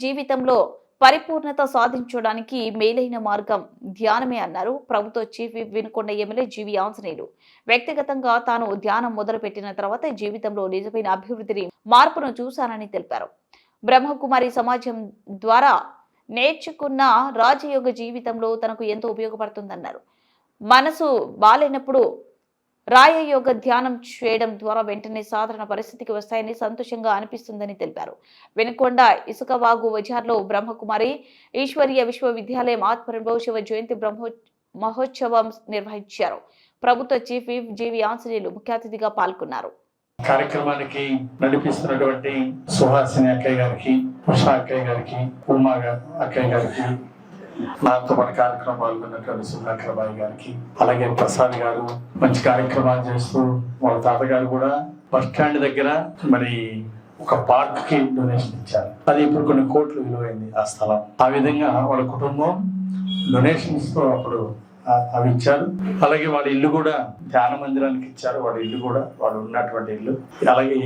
జీవితంలో పరిపూర్ణత సాధించడానికి మేలైన మార్గం ధ్యానమే అన్నారు ప్రభుత్వ చీఫ్ విప్ వినుకొండ ఎమ్మెల్యే జీవి ఆంజనేయులు. వ్యక్తిగతంగా తాను ధ్యానం మొదలుపెట్టిన తర్వాత జీవితంలో నిజమైన అభివృద్ధిని మార్పును చూశానని తెలిపారు. బ్రహ్మకుమారి సమాజం ద్వారా నేర్చుకున్న రాజయోగ జీవితంలో తనకు ఎంతో ఉపయోగపడుతుందన్నారు. మనసు బాలేనప్పుడు రాయయోగ ధ్యానం చేయడం ద్వారా వెంటనే సాధారణ పరిస్థితికి వస్తాయని సంతోషంగా అనిపిస్తుందని తెలిపారు. వెనుకొండ ఇసుకవాగు బజార్లో బ్రహ్మకుమారి ఈశ్వరీయ విశ్వవిద్యాలయం ఆధ్వర్యంలో శివ జయంతి మహోత్సవం నిర్వహించారు. ప్రభుత్వ చీఫ్ విప్ జీవి ఆంజనేయులు ముఖ్య అతిథిగా పాల్గొన్నారు. కార్యక్రమానికి నడిపిస్తున్నటువంటి సుహాసిని అక్కయ్య గారికి, ఉషా అక్కయ్య గారికి, ఉమా అక్కయ్య గారికి, నాతో మన కార్యక్రమం పాల్గొన్నటువంటి సుధాకర్ బాయ్ గారికి, అలాగే ప్రసాద్ గారు మంచి కార్యక్రమాలు చేస్తూ వాళ్ళ తాతగారు కూడా బస్ స్టాండ్ దగ్గర మరి ఒక పార్క్ కి డొనేషన్ ఇచ్చారు. అది ఇప్పుడు కొన్ని కోట్లు విలువైంది ఆ స్థలం. ఆ విధంగా వాళ్ళ కుటుంబం డొనేషన్స్ తో అప్పుడు అవి ఇచ్చారు. అలాగే వాళ్ళ ఇల్లు కూడా ధ్యాన మందిరానికి ఇచ్చారు. వాళ్ళ ఇల్లు కూడా వాళ్ళు ఉన్నటువంటి ఇల్లు, అలాగే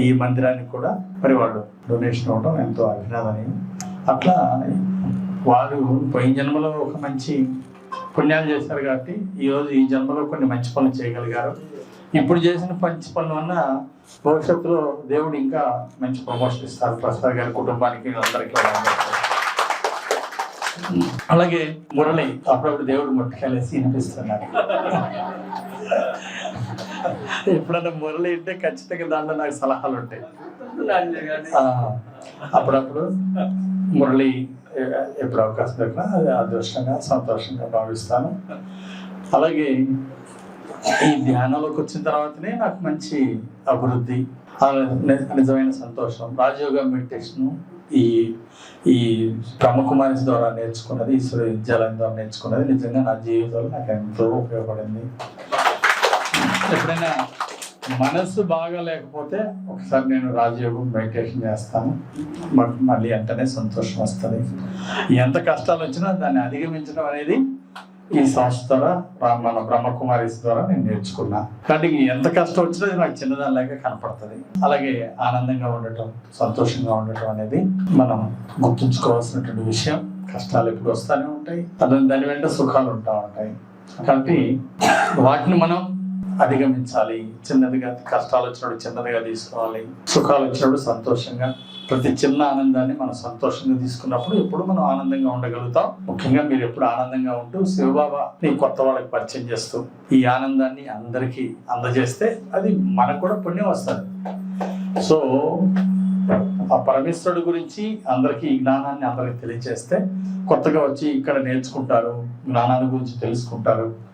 ఈ మందిరానికి కూడా మరి వాళ్ళు డొనేషన్ ఇవ్వడం ఎంతో అభినందనీయం. అట్లా వారు పోయిన జన్మలో ఒక మంచి పుణ్యాలు చేశారు కాబట్టి ఈరోజు ఈ జన్మలో కొన్ని మంచి పనులు చేయగలిగారు. ఇప్పుడు చేసిన మంచి పనుల వల్ల భవిష్యత్తులో దేవుడు ఇంకా మంచి ప్రమోషన్ ఇస్తారు ప్రసాద్ గారి కుటుంబానికి, అందరికీ. అలాగే మురళి అప్పుడప్పుడు దేవుడు ముట్టుకెళ్ళేసి వినిపిస్తున్నారు. ఎప్పుడన్నా మురళి ఉంటే ఖచ్చితంగా దాంట్లో నాకు సలహాలు ఉంటాయి. అప్పుడప్పుడు మురళి ఎప్పుడు అవకాశం దొరికినా అది అదృష్టంగా సంతోషంగా భావిస్తాను. అలాగే ఈ ధ్యానంలోకి వచ్చిన తర్వాతనే నాకు మంచి అభివృద్ధి, నిజమైన సంతోషం. రాజయోగ మెడిటేషన్ ఈ బ్రహ్మకుమారి ద్వారా నేర్చుకున్నది, ఈశ్వర విద్యాలయం ద్వారా నేర్చుకున్నది నిజంగా నా జీవితంలో నాకు ఎంతో ఉపయోగపడింది. ఎప్పుడైనా మనసు బాగా లేకపోతే ఒకసారి నేను రాజయోగం మెడిటేషన్ చేస్తాను, మళ్ళీ వెంటనే సంతోషం వస్తుంది. ఎంత కష్టాలు వచ్చినా దాన్ని అధిగమించడం అనేది ఈ సంస్థ ద్వారా, మన బ్రహ్మకుమారి ద్వారా నేను నేర్చుకున్నా. కాబట్టి ఎంత కష్టం వచ్చినా నాకు చిన్నదానిలాగా కనపడుతుంది. అలాగే ఆనందంగా ఉండటం, సంతోషంగా ఉండటం అనేది మనం గుర్తుంచుకోవాల్సినటువంటి విషయం. కష్టాలు ఎప్పుడు వస్తూనే ఉంటాయి, దాని వెంట సుఖాలు ఉంటా ఉంటాయి. కాబట్టి వాటిని మనం అధిగమించాలి. చిన్నదిగా కష్టాలు వచ్చినప్పుడు చిన్నదిగా తీసుకోవాలి, సుఖాలు వచ్చినప్పుడు సంతోషంగా, ప్రతి చిన్న ఆనందాన్ని మనం సంతోషంగా తీసుకున్నప్పుడు ఎప్పుడు మనం ఆనందంగా ఉండగలుగుతాం. ముఖ్యంగా మీరు ఎప్పుడు ఆనందంగా ఉంటూ శివబాబా కొత్త వాళ్ళకి పరిచయం చేస్తూ ఈ ఆనందాన్ని అందరికీ అందజేస్తే అది మనకు కూడా పుణ్యం వస్తుంది. సో ఆ పరమేశ్వరుడు గురించి అందరికీ ఈ జ్ఞానాన్ని అందరికి తెలియజేస్తే కొత్తగా వచ్చి ఇక్కడ నేర్చుకుంటారు, జ్ఞానాన్ని గురించి తెలుసుకుంటారు.